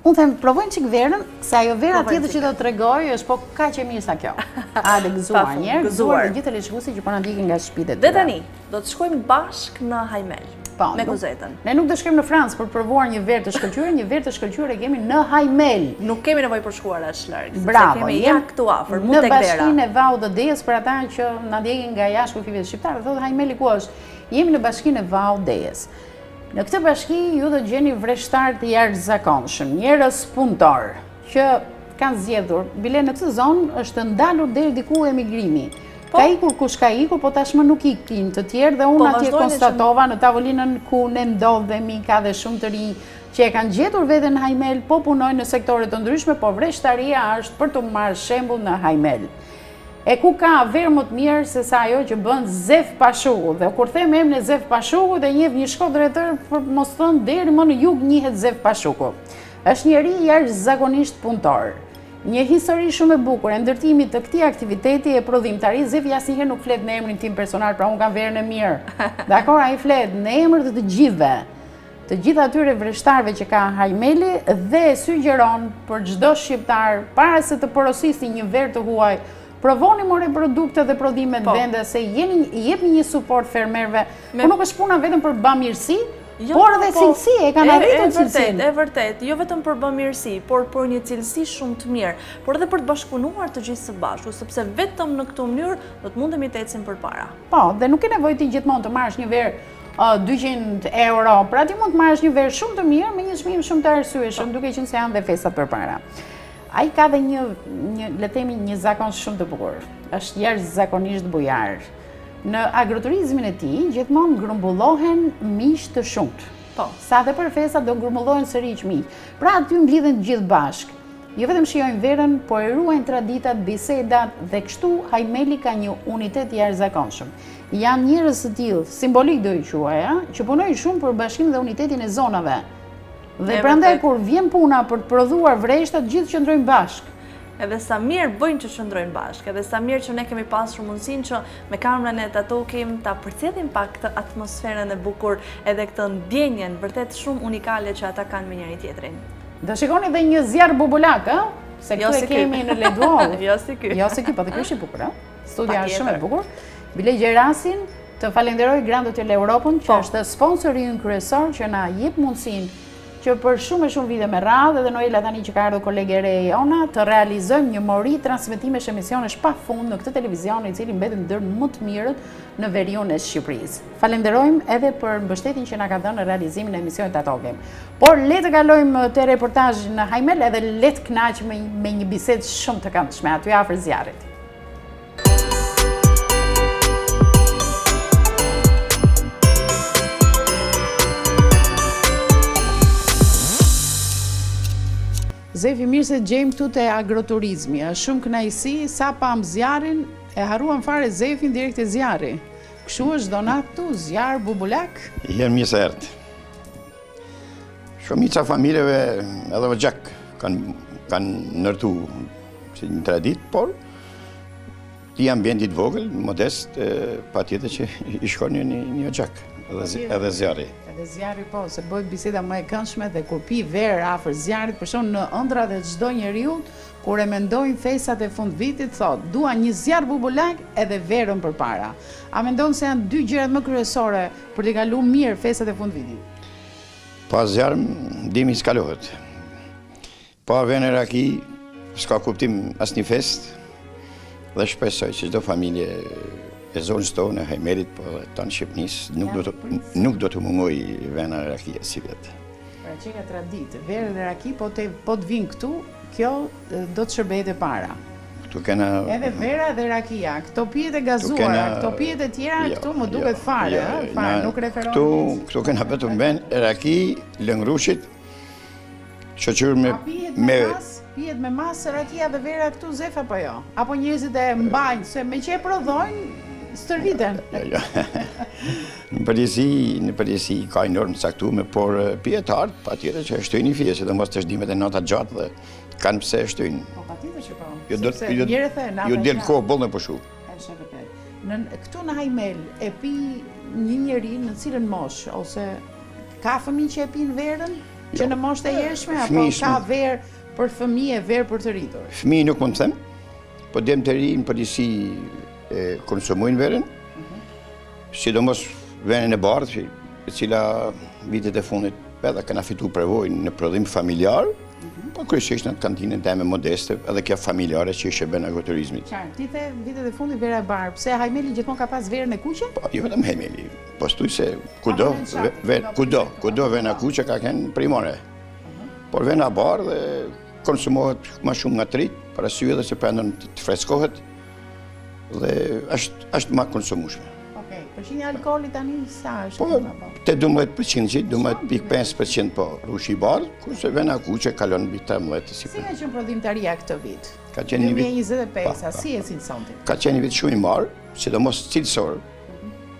Unë them, provojnë çik verën, se ajo vera tjetër që do të tregoj është po kaq e mirë sa kjo. Hajde gëzuar një herë, gëzuar dhe gjithë leshkuesit që po na ndjekin nga shtëpitë e tyre. Dhe tani, do të shkojmë bashk në Hajmel. Me kuzetën. Ne nuk do shkojmë në Francë për provuar një verë të shkëlqyer, një verë të shkëlqyer e kemi në Hajmel. Nuk kemi nevojë për shkuar as larg, bravo, kemi ja këtu afër, mund tek vera. Në bashkinë e Vau dhe Dejes për ata që na ndjekin nga jashtë kufive shqiptare, thotë Hajmeli ku është? Jemi në bashkinë e Vau Dejes. Në këtë bashki ju do gjeni vreshtar të jashtëzakonshëm, njerëz punëtor që kanë zgjedhur, bile në këtë zonë është ndalur deri diku emigrimi. Ka ikur kush ka ikur, po tashmë nuk ikin të tjerë dhe unë atje konstatova në tavolinën ku ne ndodhemi, ka dhe shumë të rinj që e kanë gjetur veten në Hajmel, po punojnë në sektore të ndryshme, po vreshtaria është për të marrë shembull në Hajmel. E ku ka verë më të mirë se sa ajo që bën Zef Pashuku, dhe kur them emrin e Zef Pashuku dhe njeh një shkodrëtër, për mos thënë deri më në jug njihet Zef Pashuku. Është njeri jashtëzakonisht punëtor. Një histori shumë e bukur e ndërtimit të këtij aktiviteti e prodhimtarisë. Zefi asnjëherë nuk flet në emrin tim personal, pra unë kam verën e mirë. Dakor, ai flet në emër të gjithëve. Të gjithë atyre vreshtarëve që ka Hajmeli dhe sugjeron për çdo shqiptar para se të porosisni një verë të huaj, provoni more produkte dhe prodhimet vende, se jepni një suport fermerëve. Po nuk është puna vetëm për bamirësi, por edhe cilësi, e kanë arritur cilësinë. E vërtet, jo vetëm për bamirësi, por për një cilësi shumë të mirë, por edhe për të bashkëpunuar të gjithë së bashku, sepse vetëm në këtë mënyrë do të mundemi të ecim përpara. Po, dhe nuk ke nevojë ti gjithmonë të marrësh një verë 200 euro, pra ti mund të marrësh një verë shumë të mirë me një çmim shumë të arsyeshëm, duke qenë se janë dhe festat përpara. Ai ka dhe le të themi një zakon shumë të bukur. Është jashtëzakonisht bujar. Në agroturizmin e tij gjithmonë grumbullohen miq të shumtë. Po, sa dhe për festa do grumbullohen sërish miq. Pra aty mblidhen të gjithë bashk. Jo vetëm shijojnë verën, por e ruajnë traditat, bisedat dhe kështu Hajmeli ka një unitet jashtëzakonshëm. Janë njerëz të tillë, simbolik do i quaj, që punojnë shumë për bashkimin dhe unitetin e zonave. Dhe prandaj kur vjen puna për të prodhuar vreshta, të gjithë qëndrojnë bashkë. Edhe sa mirë bëjnë që qëndrojnë bashkë, edhe sa mirë që ne kemi pasur mundësinë që me kamerën e të tokim ta përcjellim pak këtë atmosferën e bukur edhe këtë ndjenjen vërtet shumë unikale që ata kanë me njëri tjetrin. Do shikoni dhe një zjarr bubulak, se këtu e kemi në Ledvall. Jo si ky. Jo si ky, po dhe ky është i bukur, Studia është shumë e bukur. Bile Gjerasin, të falenderoj Grand Hotel Europën, që është sponsori ynë kryesor që na jep mundësinë që për shumë e shumë vite me radhë, edhe Noela tani që ka ardhur kolege re jona, të realizojmë një mori transmetimesh emisionesh pafund në këtë televizion, i cili mbetet ndër më të mirët në veriun e Shqipërisë. Falenderojmë edhe për mbështetjen që na ka dhënë në realizimin e emisionit Tatokim. Por le të kalojmë te reportazhi në Hajmel, edhe le të kënaqemi me një bisedë shumë të këndshme aty afër zjarrit. Zefi, mirë se gjejmë këtu te agroturizmi, është shumë kënaqësi, sa pam zjarrin, e harruam fare Zefin direkt e zjarri. Kështu është donat këtu, zjarr bubulak? Janë mirë se erdhët. Shumica familjeve edhe gjak kanë ndërtu si një traditë, por ti ambientit vogël, modest, patjetër që i shkon një gjak, edhe zjarri. Edhe zjarri po, se bëhet biseda më e këndshme dhe kur pi verë afër zjarrit, për shkak në ëndrat e çdo njeriu, kur e mendojnë festat e fundvitit, thotë, dua një zjarr bubulak edhe verën përpara. A mendon se janë dy gjërat më kryesore për të kaluar mirë festat e fundvitit? Pa zjarr, dimi s'kalohet. Pa vene raki, s'ka kuptim asnjë fest, dhe shpresoj që çdo familje e zonës tonë, Hajmelit, po tonë Shqipënisë, nuk do të mungoj vena e rakia si vetë. Pra që ka traditë, verë dhe raki, po të vinë këtu, kjo do të shërbejt e para. Këtu kena... Edhe vera dhe rakia, këto pijet e gazuara, këto pijet e tjera, këtu më duket fare, nuk referohen. Këtu kena vetëm ven e raki, lëngrushit, shoqër me... Pijet me masë, rakia dhe vera këtu Zef apo jo? Apo njerëzit e mbajnë, se me që e prodhojnë, stërviten. Në përgjithësi ka një normë caktuar, por pijetarët patjetër që e shtojnë fije, sidomos të shdimet e natat gjatë dhe kanë pse e shtojnë. Po patjetër që po. Jo del kohë bollë në pushu. Është vërtet. Këtu në Hajmel e pi një njeri në cilën moshë, ose ka fëmijë që e pinë verën? Që në moshë të jeshme, apo ka verë për fëmijë e verë për të rritur? Fëmijë nuk mund të them, po dem të ri në përgjithësi konsumojnë verën, sidomos verën e bardhë, e cila vitet e fundit edhe kena fitu përvojnë në prodhim familjar, po kryesisht në kantinën teme modeste, edhe kjo familjare që ishe bën agroturizmit. Qartë, ti the vitet e fundit vera e bardhë, pse Hajmeli gjithmonë ka pas verën e kuqe? Po, jo vetëm Hajmeli, po stuj se kudo vena kuqe ka kënë primore. Por vena bardhë konsumohet më shumë nga trit, për arsye edhe se prandon të freskohet dhe është më konsumueshme. Okej, përqindja e alkoolit tani sa është? Po, te 12%, 12.5% po rushi i bardhë, kurse vena kuqe kalon mbi 13%. Si ka qenë prodhimtaria këtë vit? Ka qenë një vit 2025, si e cilësonti? Ka qenë një vit shumë i marrë, sidomos cilësor.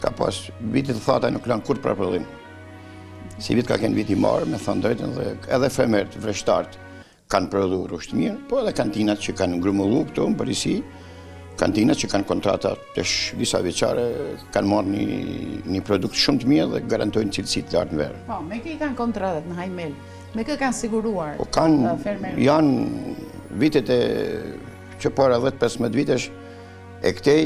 Ka pas vitet të thata nuk lanë kur për prodhim. Si vit ka qenë vit i marrë, me thënë drejtën, dhe edhe fermerët vreshtartë kanë prodhu rusht mirë, po edhe kantinat që kanë ngrumullu këto në përgjithësi, kantinat që kanë kontrata tesh disa vjeçare kanë marrë një produkt shumë të mirë dhe garantojnë cilësi të lartë në verë. Po, me kë i kanë kontratat në Hajmel? Me kë kanë siguruar fermerët? Janë vitet që para 10-15 vitesh e këtej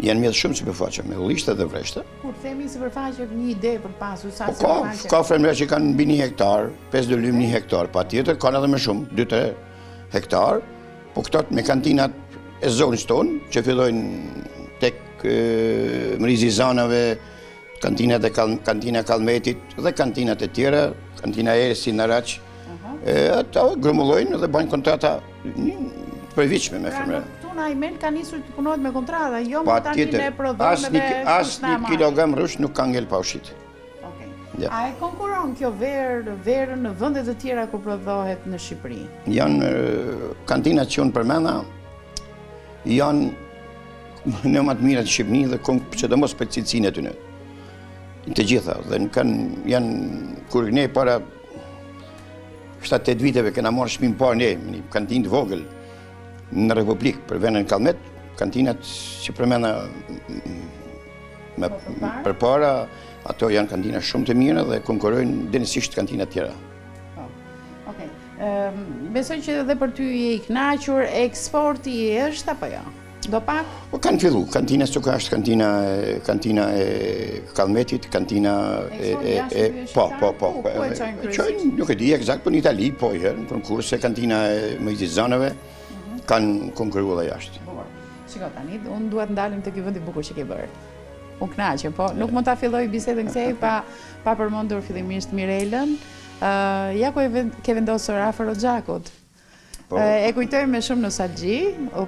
janë mjetë shumë sipërfaqe me ullishte dhe vreshte. Kur themi sipërfaqe, një ide për pasur sa Po ka fermerë që kanë mbi 1 hektar, 5 dëlym 1 hektar, patjetër kanë edhe më shumë, 2-3 hektar, po këto me kantinat e zonës tonë, që fillojnë tek Mrizi Zanave, kantina Kalmetit dhe kantinat e tjera, kantina Ersi në Raq, ato grumullojnë dhe bajnë kontrata përviqme me fermerë. Këtu në Hajmel ka nisur të punohet me kontrata, jo më tani ne prodhojmë asë një kilogram rush nuk ka ngel pa ushit. A e konkuron kjo verë në vendet të tjera ku prodhohet në Shqipëri? Janë kantinat që unë përmenda, janë në më të mira të Shqipëni dhe sidomos për cilësinë e tyre. Të gjitha, dhe janë, kur ne para 7-8 viteve kena marrë shtëpinë parë ne, një kantinë të vogël në Republikë për venën Kalmet, kantinat që përmenda për para, ato janë kantina shumë të mira dhe konkurrojnë denësisht kantinat tjera. Okej. Besoj që edhe për ty je i kënaqur, eksporti është apo jo? Do pak? Po kanë fillu, kantina Stuka është kantina e Kalmetit, kantina po. Nuk e di eksakt, po në Itali, po herë, në konkurse kantina e Mrizi Zanave, kanë konkurruar dhe jashtë. Shiko tani, unë duhet ndalim të ky vend i bukur që ke bërë. Unë kënaqem, po nuk mund ta filloj bisedën kësej pa përmendur fillimisht Mirelën. Ja ku ke vendosur afër Xhakut. E kujtoj me shumë nostalgji,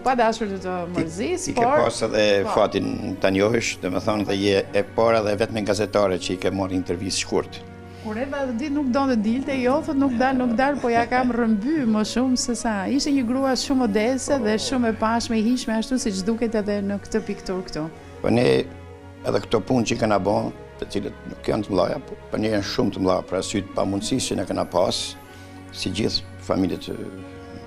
pa dashur të të mërzis, por... Ti ke pas edhe fatin të njohësh, dhe me thonë dhe je e para dhe vetëm gazetare që i ke marrë intervistë shkurt. Kur edhe ditë nuk do të dilte, jo, thot nuk dal, po ja kam rëmby më shumë se sa. Ishte një grua shumë modeste dhe shumë e pashme, i hishme, ashtu si që duket edhe në këtë piktur këtu. Po ne, edhe këto punë që i kena bon, të cilët nuk janë të mlaja, po ne janë shumë të mlaja, pra sytë pa mundësi që ne kena pas, si gjithë familjet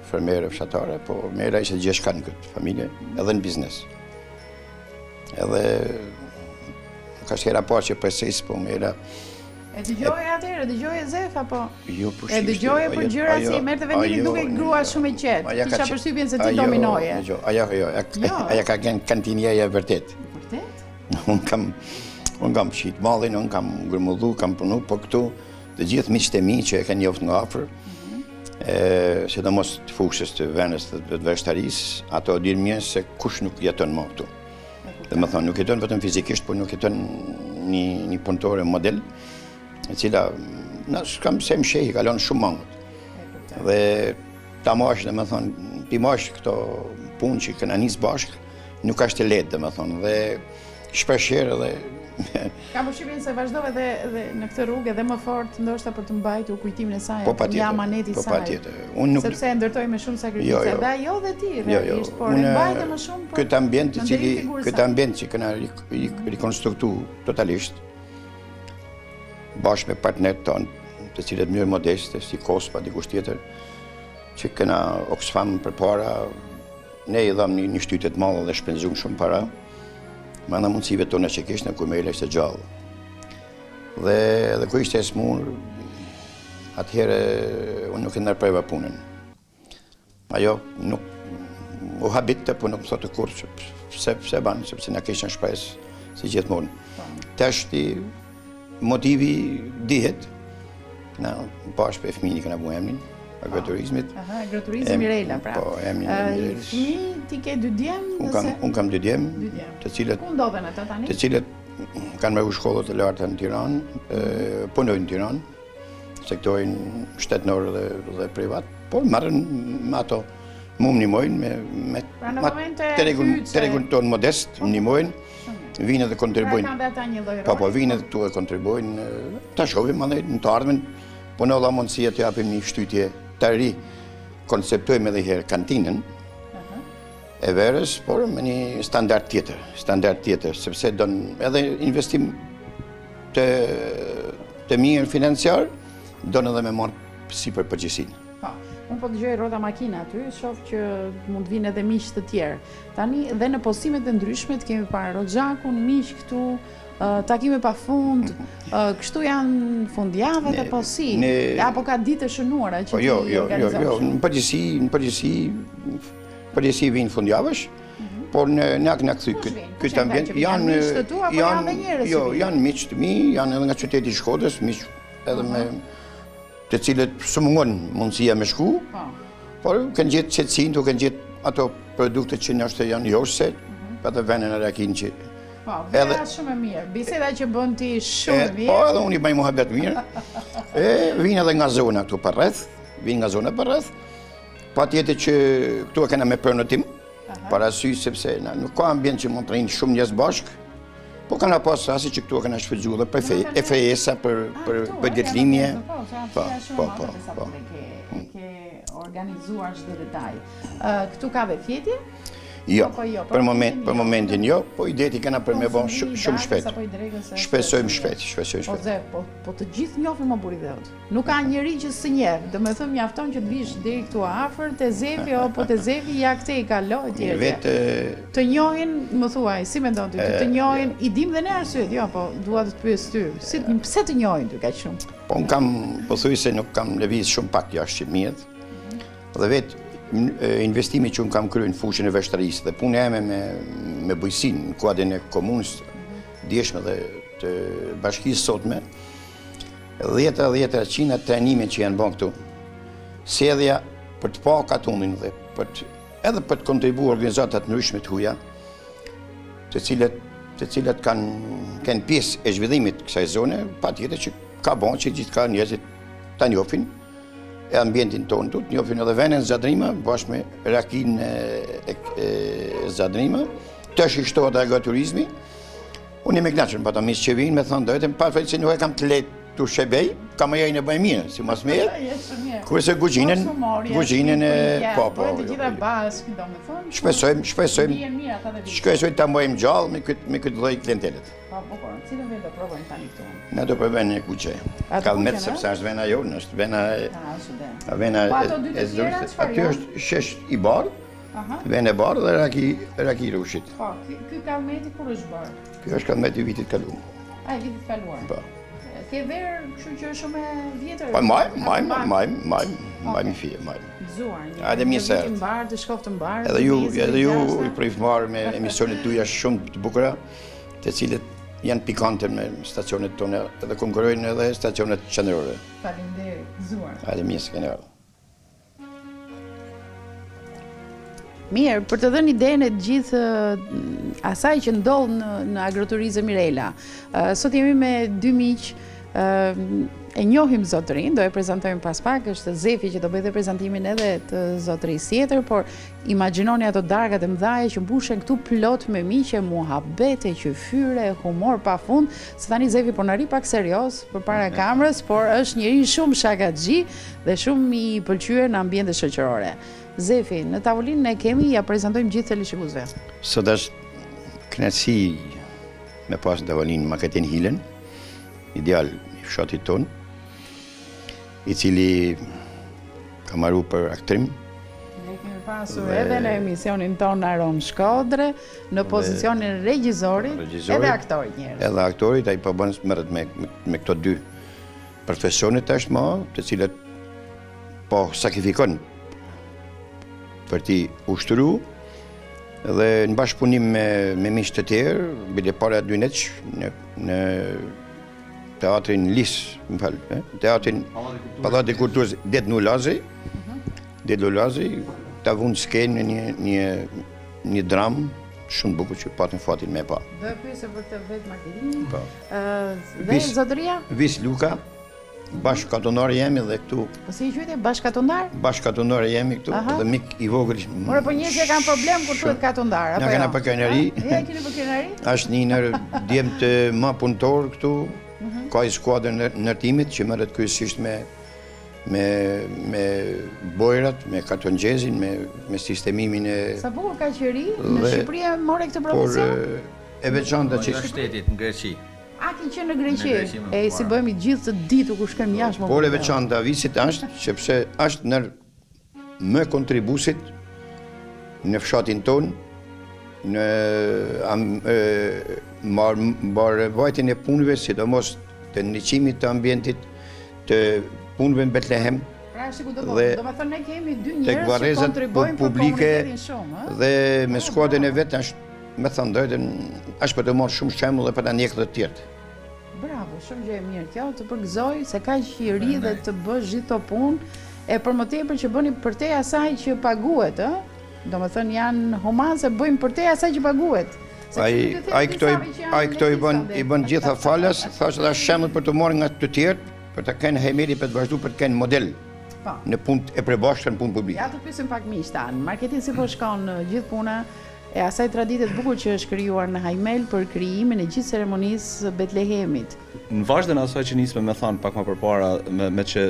fermerë, fshatare, po mera ishte gjithë shka në këtë familje, edhe në biznes. Edhe, ka shkera parë që përses, po mera... E dëgjoje atëherë, dëgjoje Zef, apo? Jo, po e dëgjoje për gjëra si merrte vendimin duke grua shumë e qetë. Kisha përshtypjen se ti dominoje. Aja ka qenë kantinjeja vërtet. Vërtet? Unë kam shit mallin, unë kam grumullu, kam punu, po këtu të gjithë miqtë e mi që e kanë njoftë nga afër, sidomos të fushës të venës të veshtarisë, ato dinë mirë se kush nuk jeton më këtu. Dhe më thonë, nuk jeton vetëm fizikisht, por nuk jeton një punëtore model, e cila, kam se më shehi, kalon shumë mangët. Dhe ta mash, dhe më thonë, ti mash këto punë që këna nisë bashkë, nuk ashtë e letë, dhe më thonë, dhe shpeshherë dhe... Kam përshtypjen se vazhdove dhe në këtë rrugë edhe më fort, ndoshta për të mbajtur kujtimin e saj, një amaneti saj. Po patjetër. Sepse e ndërtoi me shumë sakrificë, dhe ajo dhe ti, realisht, por e mbajte më shumë për... Këtë ambient që këna rekonstruktu totalisht, bashkë me partnerët tonë, të cilët mënyrë modeste, si Kospa, dikush tjetër, që këna Oxfam për para, ne i dham një shtytet madhe dhe shpenzum shumë para, ma në mundësive tona që kishtë në Kumela ishte gjallë. Dhe ku ishte e smur, atëherë unë nuk e ndërpreva punën. Ajo nuk u habitte, po nuk më thotë kur pse banë, sepse na kishën shpresë si gjithmonë. Tashti motivi dihet, na bashkë me fëmijën që na bu emrin, agroturizmit. Agroturizmi Mirela, pra. Po, emrin e Mirelës. Fëmijë ti ke 2 djem? Unë kam 2 djem, të cilët Ku ndodhen ata tani? të cilët kanë mërru shkollët e larta në Tiranë, punojnë në Tiranë, sektorin shtetënor dhe privat, por marrën me ato, mu më nimojnë me të regullën tonë modest, më nimojnë, vinë dhe kontribojnë. Pra kanë dhe ata një lloj roli? Po, vinë dhe tu e kontribojnë, ta shohim në të ardhmen, po në dha mundësia të japim një shtytje të ri, konceptojmë edhe herë kantinën, e verës, por me një standard tjetër, sepse don edhe investim të mirë financiar, don edhe me marë si për përgjithësinë. Po, unë po dëgjoj rrota makina aty, shoh që mund të vinë edhe miq të tjerë. Tani dhe në postimet e ndryshme kemi parë Roxhakun, miq këtu, takime pa fund, kështu janë fundjavët apo si? Apo ka ditë të shënuara që ti organizosh? Jo, në përgjithësi vinë fundjavësh, por në akë në këthy këtë ambient, janë miq të mi, janë edhe nga qyteti Shkodrës, miq edhe me të cilët së mungon mundësia me shku, por kanë gjetë qetësinë, tu kanë gjetë ato produkte që nështë janë joshse, për të venën e rakin që... Po, vera shumë e mirë, biseda që bën ti shumë e mirë. Po, edhe unë i bëj muhabet mirë. Vinë edhe nga zona këtu për rreth, pa tjetër që këtu e kena me përnotim, parasy sepse nuk ka ambient që mund të rinë shumë njerëz bashkë, po kana pas rasti që këtu e kena shfrytzuar dhe për fejesa, për ditëlindje. Po. Ke organizuar çdo detaj. Këtu ka dhe fjetje? Jo, për momentin jo, po ideti kena për me bon shumë shpejt. Shpesojmë shpejt. Po të gjithë njohin më buri dheut. Nuk ka njeri që së njeh, dhe me thëmë mjafton që të vish deri këtu afër, te Zefi, po te Zefi ja këte i kaloj, tjerë. Të njohin, më thuaj, si mendon ty, të njohin, i dim dhe ne arsyet, jo, po dua të të pyes ty, pse të njohin ty kaq shumë? Po unë kam, po thuj se nuk kam lëviz shumë pak jashtë Shqipërisë, dhe vetë investimi që unë kam kryer në fushën e veshtarisë dhe punë eme me bujqësinë në kuadrin e komunës djeshme dhe të bashkisë sotme, 10 qina trajnime që janë bën këtu, sjellja për të pa katunin dhe edhe për të kontribuar organizatat ndryshme të huaja, të cilat kanë pjesë e zhvillimit kësaj zone, patjetër që ka bën që gjithka njerëzit ta njohin e ambientin tonë të njohin edhe venen Zadrima, bashkë me rakin e Zadrima, të shishtohet agroturizmi. Unë jam i kënaqur me ata miq që vinë, me thonë drejtën, pa fjalë se nuk e kam të lehtë tu shebej, kam ajë në bëj mirë, si mos mirë. Kurse kuzhinën po. Të gjitha bashkë, domethënë. Shpresojmë ta mbajmë gjallë me këtë lloj klientelet. Po, cilën vend do provojmë tani këtu? Ne do provojmë në kuqe. Kallmet sepse është vena jonë, është vena e zyrës. Aty është shesh i bardh, vend e bardh dhe raki rushit. Po, ky kallmeti kur është bardh? Ky është kallmeti i vitit kaluar. I vitit kaluar. Po. Ke verë, kështu që është shumë e vjetër? Po, majmë fije, majmë. Gëzuar, një vit i mbarë, të shkoftë mbarë. Edhe ju i pritmarë me emisionet tuja shumë të bukura, të cilët janë pikante me stacionet tonë edhe konkurrojnë edhe stacionet qendrore. Faleminderit, gëzuar. Mirë se keni ardhur. Mirë, për të dhënë idenë e gjithë asaj që ndodh në agroturizëm Mirela. Sot jemi me 2 miq, e njohim zotërin, do e prezantojmë pas pak, është Zefi që do bëjë prezantimin edhe të zotërisë tjetër, por imagjinoni ato darkat e mëdha që mbushen këtu plot me miqe, muhabete, qyfyre, humor pafund. Se tani Zefi po na ri pak serioz përpara kamerës, por është njëri shumë shakaxhi dhe shumë i pëlqyer në ambiente shoqërore. Zefi, në tavolinën e kemi, ja prezantojmë gjithë teleshikuesve. Sot është kënaqësi me pas në tavolinë Maketin Hilen, ideal i fshatit ton, i cili ka marru për aktrim. Ne kemi pasur edhe në emisionin ton Aron Shkodre, në pozicionin regjisorit, edhe aktorit njerëz. Edhe aktorit, ai po bën merret me këto dy profesionet tashmë, të cilët po sakrifikon për t'i ushtru, dhe në bashkëpunim me miq të tjerë, bile para 2 neç në teatrin Lis, teatrin Pallati i Kulturës Det Nulazi, ta vënë skenë një dramë shumë bukur që patën fatin me pa. Do e pyesë për të vetë marketingun. Po. Dhe zotëria? Vis Luka, bashkëkatonare jemi dhe këtu. Po si i quajtë bashkëkatonare? Bashkëkatonare jemi këtu dhe mik i vogël. Por po njerëzit kanë problem kur thuhet katonдар, apo jo? Na kena për krenari. Ja keni për krenari? Është një ndër djemt më punëtor këtu. Ka i skuadrën ndërtimit që merret kryesisht me bojrat, me kartongjezin, me sistemimin e... Sa bukur ka qeri, në Shqipëri e more këtë profesion? Por e veçanta që... Në shtetit, në Greqi. A ki qenë në Greqi? E si bëjmë i gjithë të ditu ku shkem jashtë më... Por e veçanta visit është, sepse është nër më kontribusit në fshatin tonë, në vajtjen e punëve, sidomos të ndriçimit të ambientit, të punëve në Betlehem, pra është ku do të thënë ne kemi 2 njerëz që kontribojnë për publike komunitetin shumë, dhe me skuadrën e vet është, me thënë drejtën, është për të marrë shumë shembull dhe për ta ndjekë të tjerët. Bravo, shumë gjë e mirë kjo, të përgëzoj se ka qiri dhe të bësh gjithë to punë, e për më tepër që bëni përtej asaj që paguhet, ë? Domethënë janë humanse bëjmë përtej asaj që paguhet. Ai këto i bën gjitha falas, thashë dhe shembull për të marrë nga të tjerë, për të kenë hemeli për të vazhdu për të kenë model në punë e përbashkët në punë publike. Ja të pysim pak miq tanë, marketing si po shkon gjithë puna e asaj tradite të bukur që është krijuar në Hajmel për krijimin e gjithë ceremonisë Betlehemit. Në vazhdën asaj që nisme me thanë pak më përpara, me që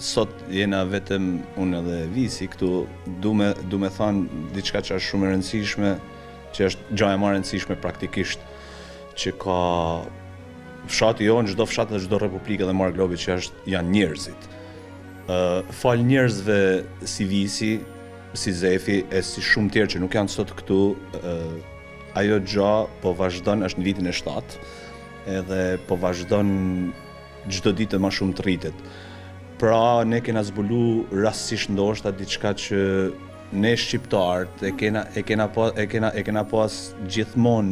sot jena vetëm unë dhe Visi këtu, du me thanë diçka që është shumë e rëndësishme, që është gjë e më e rëndësishme praktikisht, që ka fshati jonë, çdo fshat dhe çdo republikë dhe marrë globi që janë njerëzit. Fal njerëzve si Visi, si Zefi e si shumë tjerë që nuk janë sot këtu, ajo gjë po vazhdon, është në vitin e 7, edhe po vazhdon çdo ditë më shumë të rritet. Pra ne kena zbulu rastësisht ndoshta diçka që ne shqiptarët e kena pas gjithmonë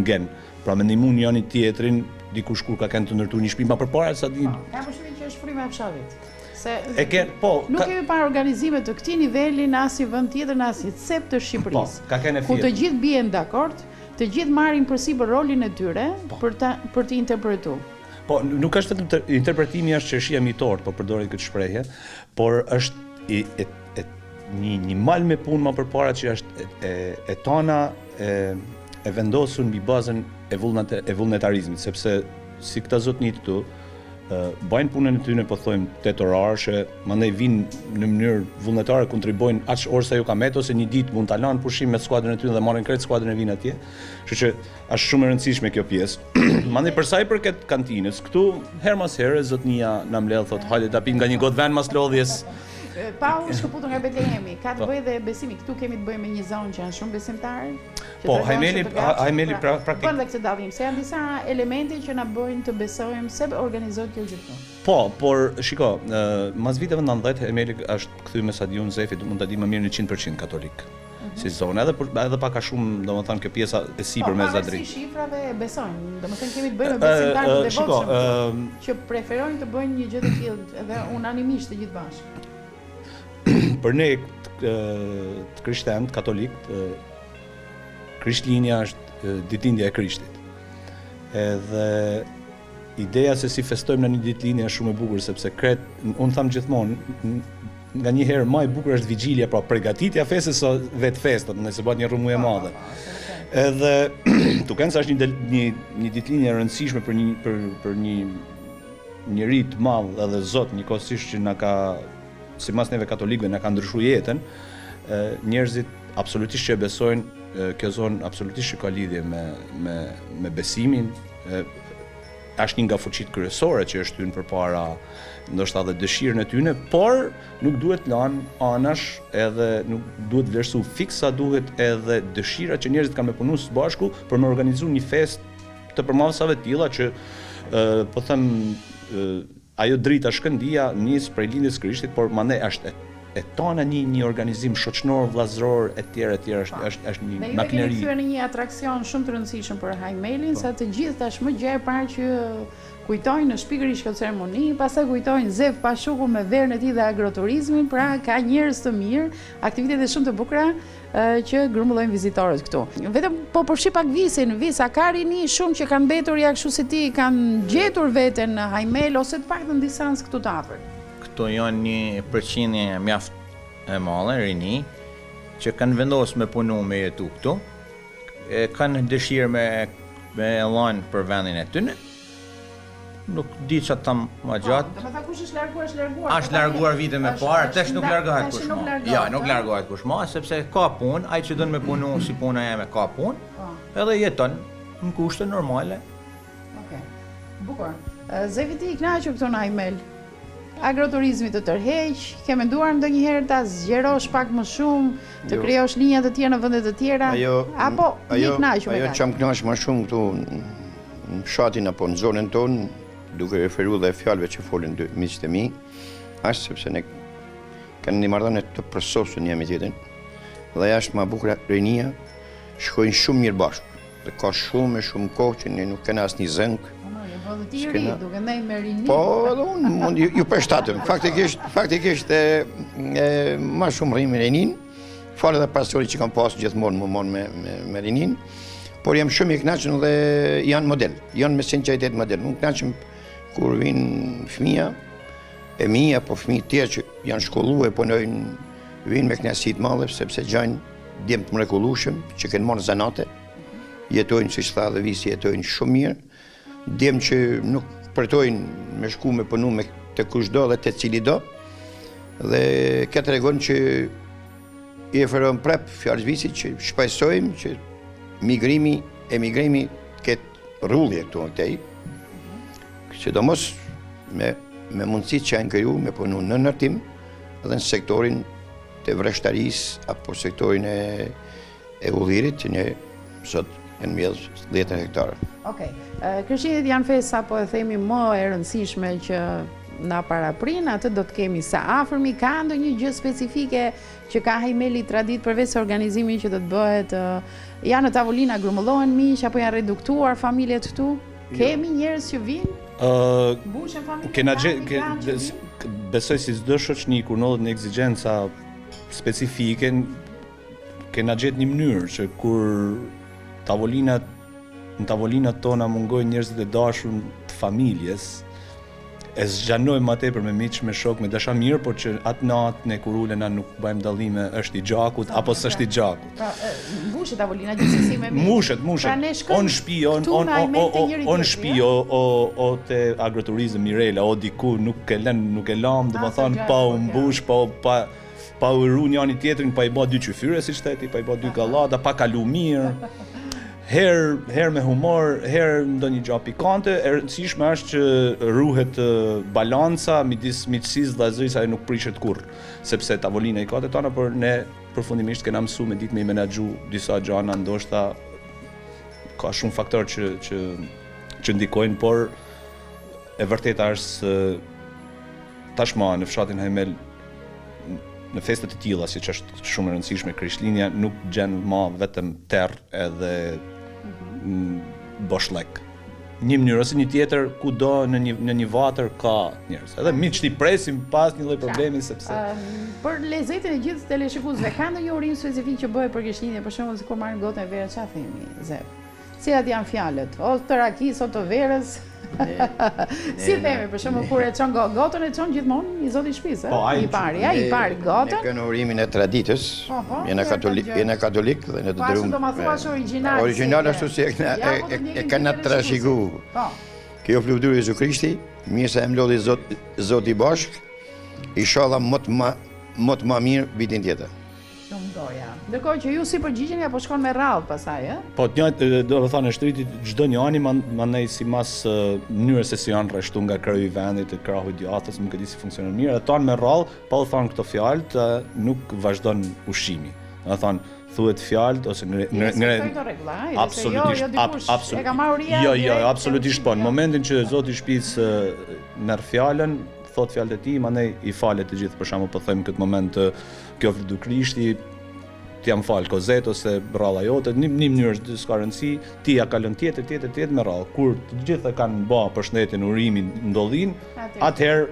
ngen. Pra me ndihmu njëri tjetrin, dikush kur ka kënë të ndërtu një shtëpi më përpara se di. Ka përshtypjen që është fryma e fshatit. Nuk kemi parë organizime të këtij niveli në asnjë vend tjetër në asnjë cep të Shqipërisë. Ku të gjithë bien dakord, të gjithë marrin përsipër rolin e tyre për të interpretuar. Po, nuk është vetëm interpretimi është çështja mitore, po përdoret këtë shprehje, por është një mal me punë më përpara që është e tona e vendosur mbi bazën e vullnetarizmit, sepse si këta zotnit këtu bajnë punën e tyre, po thojmë 8 orare, që mandej vinë në mënyrë vullnetare, kontribojnë aq orë sa ju ka met, ose një ditë mund ta lanë pushim me skuadrën e tyre dhe marrin krejt skuadrën e vinë atje. Kështu që është shumë e rëndësishme kjo pjesë. Mandej për sa i përket kantinës, këtu her mas here zotnia na mbledh thotë hajde ta pim nga një gotë vend mas lodhjes. Pa u shkëputur nga Betlehemi, ka të bëjë dhe besimi. Këtu kemi të bëjmë me një zonë që janë shumë besimtarë. Po, Hajmeli praktikisht bën dhe këtë dallim, se janë disa elemente që na bëjnë të besojmë se organizohet kjo gjithmonë. Po, por shiko, mas viteve 90 Hajmeli është kthyer me stadion Zefi, mund ta di më mirë 100% katolik. Si zonë, edhe pak a shumë, domethënë kjo pjesa e sipër me Zadri. Po, si shifrave besojnë, domethënë kemi të bëjmë me besimtarë të devotshëm që preferojnë të bëjnë një gjë të tillë edhe unanimisht të gjithë bashkë. Për ne të krishterët, katolikët, Krishtlindja është ditëlindja e Krishtit. Edhe ideja se si festojmë në një ditëlindje është shumë e bukur, sepse unë tham gjithmonë, nga një herë më e bukur është vigjilja, pra përgatitja festës së vetë festës, nëse bëhet një rrëmuj e madhe. Edhe duken se është një ditëlindje e rëndësishme për një rit të madh edhe Zot, njëkohësisht që na ka, sipas neve katolikëve, na ka ndryshuar jetën, njerëzit absolutisht që e besojnë, kjo zonë absolutisht që ka lidhje me besimin, është një nga fuqitë kryesore që është hyrë përpara ndoshta edhe dëshirën e tyre, por nuk duhet lanë anash edhe nuk duhet vlerësu fiksa, duhet edhe dëshira që njerëzit kanë me punu së bashku për me organizu një fest të përmavsave tilla që po them ajo drita Shkëndia nis prej lindjes Krishtit, por mandej është e tona një organizim shoqëror, vllazëror etj. Është një Ne makineri. kemi kthyer në një atraksion shumë të rëndësishëm për Hajmelin, sa të gjithë tashmë gjë e parë që kujtojnë në pikërisht këtë ceremoni, pastaj kujtojnë Zef Pashuku me verën e tij dhe agroturizmin, pra ka njerëz të mirë, aktivitete shumë të bukura që grumbullojnë vizitorët këtu. Vetëm po përfshi pak visin, a ka rini shumë që kanë mbetur ja kështu si ti, kanë gjetur veten në Hajmel ose të paktën distancë këtu të afër. Këto janë një përqindje mjaft e madhe, rini, që kanë vendosur me punu me jetu këtu, kanë dëshirë me elan për vendin e tyre. Nuk di që tam ma gjatë. Do të thotë kush është larguar, është larguar. Është larguar vite me parë, tash nuk largohet kush ma. Ja, nuk largohet kush ma, sepse ka punë, ai që don me punu si puna jeme ka punë, edhe jeton në kushte normale. Okej. Bukur. Zevi ti i kënaqur këtu në Hajmel? Agroturizmi të tërheq, ke menduar ndonjëherë ta zgjerosh pak më shumë, të krijosh linja të tjera në vende të tjera? Apo i kënaqur me ajo kaq? që më kënaq më shumë këtu në fshatin apo në zonën tonë, duke referuar dhe fjalëve që folën dy miqtë e mi, është sepse ne kanë një marrëdhënie të përsosur një me tjetrin. Dhe është më bukur rinia, shkojnë shumë mirë bashkë. Dhe ka shumë kohë që ne nuk kena asnjë zënk. Po dhe ti ri, duke ndaj me rini. Po, edhe unë mund ju përshtatëm. Faktikisht më shumë rrim me rinin, falë edhe pastorit që kam pasur gjithmonë më mon me rinin, por jam shumë i kënaqur dhe janë model, janë me sinqeritet model. Unë kënaqem kur vinë fëmija e mi apo fëmijë tjerë që janë shkolluar e punojnë, vinë me kënaqësi të madhe sepse gjajnë djem të mrekullueshëm që kanë marrë zanate, jetojnë siç tha dhe visi jetojnë shumë mirë. Djem që nuk përtojnë me shku me punu me të kushdo dhe të cili do, dhe këtë tregon që i referojmë prep fjalës visit që shpresojmë që emigrimi këtë rrullje këtu në këtej, sidomos me mundësit që janë kriju me punu në ndërtim edhe në sektorin të vreshtarisë apo sektorin e udhirit që ne sot në mjedh 10 hektarë. Okej. Krishterët janë festa, po e themi më e rëndësishme që na paraprin, atë do të kemi sa afërmi. Ka ndonjë gjë specifike që ka Hajmeli tradit përveç organizimin që do të bëhet? Janë në tavolina grumbullohen miq apo janë reduktuar familjet këtu? Kemi njerëz që vinë? Mbushen familjet? Besoj si çdo shoqëni kur ndodhet në ekzigjenca specifike, kena gjetë një mënyrë që kur në tavolinat tona mungojnë njerëzit e dashur të familjes, e zgjanojmë më tepër me miq, me shok, me dashamirë, por që atë natë ne kur ulena nuk bëjmë dallime është i gjakut apo s'është i gjakut. Mbushet tavolina gjithsesi me miq. Mbushet. On shtëpi, on shtëpi, o te agroturizëm Mirela, o diku nuk e lam, domethënë pa u mbush, pa u rru njëri tjetrin, pa i bë dy qyfyre siç theti, pa i bë dy gallata, pa kalu mirë. Herë me humor, herë ndonjë gjë pikante. E rëndësishme është që ruhet balanca midis miqësisë dhe vëllazërisë, ajo nuk prishet kurrë, sepse tavolina i ka të tona, por ne përfundimisht kena mësuar me ditë me i menaxhu disa gjëra, ndoshta ka shumë faktorë që ndikojnë, por e vërteta është se tashmë në fshatin Hajmel në festet e tilla, siç është shumë e rëndësishme Krishtlindja, nuk gjen më vetëm terr edhe boshllëk. Një mënyrë ose një tjetër, kudo në një vatër ka njerëz. Edhe miqt i presim pas një lloj problemi sepse për lezetin e gjithë teleshikuesve, ka ndonjë urim specifik që bëhet për Krishtlindjen, për shembull kur marrin gotën e verës, çfarë themi, Zef? Cilat janë fjalët? O të rakis, o të verës? Si themi, për shembull kur e çon gotën e çon gjithmonë i zoti i shtëpisë, i pari gotën. Ne kemi urimin e traditës. Jena katolik dhe ne të dërum. Origjinal ashtu si e kanë trashëguar. Kjo fluturë Jezu Krishti, mirë se e mlodhi Zoti bashk, inshallah më të mirë vitin tjetër. Ndërkohë që ju si përgjigjeni apo shkon me radhë pasaj, Po, do të thonë shtritit çdo një ani mandej simas mënyrës se si janë rreshtu nga krau i vendit, krahu i djathtës, nuk e di si funksionon mirë, ato me radhë, pa u thënë këto fjalë, nuk vazhdon ushqimi. Do të thonë thuhet fjalë ose absolutisht po. Në momentin që Zoti i shtëpisë merr fjalën, thot fjalët e tij, mandej i falet të gjithë, për shembull po them këtë moment kjo vlidu Krishti, ti jam fal kozet ose rralla jote, një mënyrë s'ka rëndësi, ti ja kalon tjetër me radhë. Kur të gjithë e kanë bë përshëndetjen, urimin, ndodhin, atëherë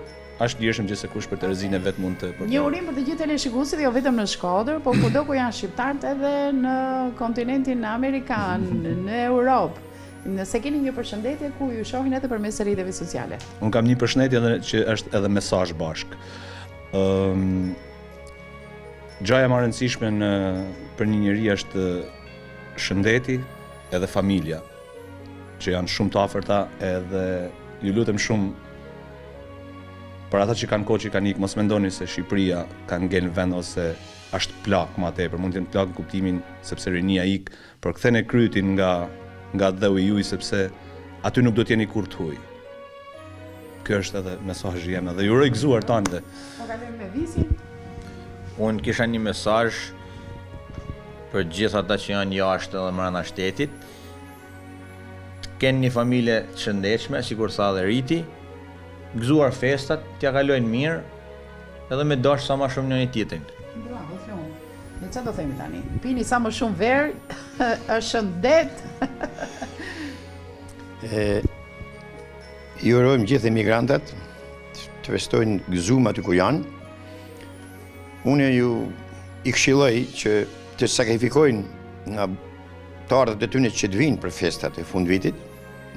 është lirshëm që se kush për Terezinë vet mund të përdorë. Një urim për të gjithë teleshikuesit, jo vetëm në Shkodër, por kudo ku janë shqiptarët edhe në kontinentin amerikan, në Europë. Nëse keni një përshëndetje ku ju shohin edhe përmes rrjeteve sociale. Unë kam një përshëndetje që është edhe mesazh bashk. Gjaja më e rëndësishme për një njeri është shëndeti edhe familja, që janë shumë të afërta, edhe ju lutem shumë për ata që kanë kohë që kanë ikë, mos mendoni se Shqipëria ka ngel vend ose është plak më tepër, mund të jenë plak në kuptimin sepse rinia ik, por ktheni krytin nga dheu i juaj sepse aty nuk do të jeni kur të huaj. Ky është edhe mesazhi jam dhe ju uroj gëzuar tani. Po kalojmë me Visin. Unë kisha një mesazh për gjithë ata që janë jashtë dhe brenda shtetit. Të kenë një familje të shëndetshme, sikur tha dhe Riti, gëzuar festat, t'ja kalojnë mirë, edhe me dash sa më shumë njëri tjetrin. Bravo, shumë. Në çfarë do themi tani? Pini sa më shumë verë, është shëndet. Ju urojmë gjithë emigrantat të festojnë gëzuar aty ku janë. Unë ju i këshilloj që të sakrifikojnë nga të ardhët e tyre që të vinë për festat e fundvitit,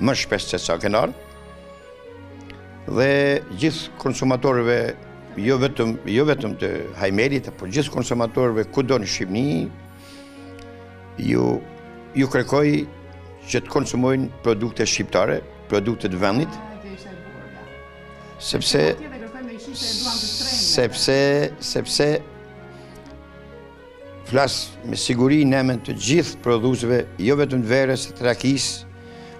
më shpesh se sa kanë ardhur. Dhe gjithë konsumatorëve, jo vetëm të Hajmelit, por gjithë konsumatorëve kudo në Shqipëni, ju kërkoj që të konsumojnë produkte shqiptare, produkte të vendit, sepse flas me siguri në emër të gjithë prodhuesve, jo vetëm të verës, të rakisë,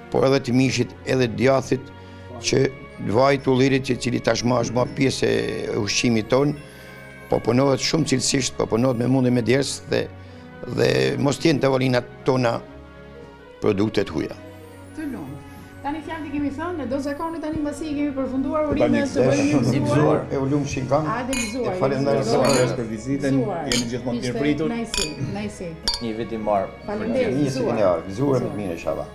por edhe të mishit, edhe të djathit, që vaj të ullirit i cili tashmë është më pjesë e ushqimit tonë, po punohet shumë cilësisht, po punohet me mundje me djersë dhe mos t'jenë tavolinat tona produktet huaja. Të lumë. Tani fjalë kemi thënë, në do zakoni tani mbasi kemi përfunduar urimet të bëjmë një gëzuar. E ulum shinkan. Hajde gëzuar. Faleminderit për vizitën, jeni gjithmonë të mirëpritur. Najsi. Një vit i marr. Faleminderit. Gëzuar me të mirë inshallah.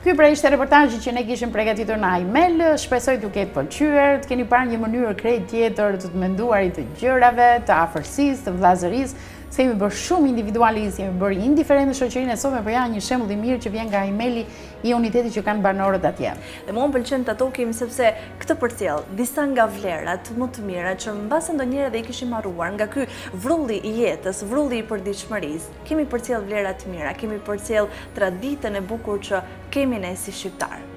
Ky pra ishte reportazhi që ne kishim përgatitur në Ajmel, shpresoj t'ju ketë pëlqyer, të keni parë një mënyrë krejt tjetër të menduarit të gjërave, të afërsisë, të vëllazërisë, se jemi bërë shumë individualistë, jemi bërë indiferent në shoqërinë e sotme, por ja një shembull i mirë që vjen nga Ajmeli i unitetit që kanë banorët atje. Dhe mua më pëlqen të tokim sepse këtë përcjell disa nga vlerat më të mira që mbase ndonjëherë dhe i kishim harruar nga ky vrulli i jetës, vrulli i përditshmërisë. Kemi përcjell vlera të mira, kemi përcjell traditën e bukur që kemi ne si shqiptar.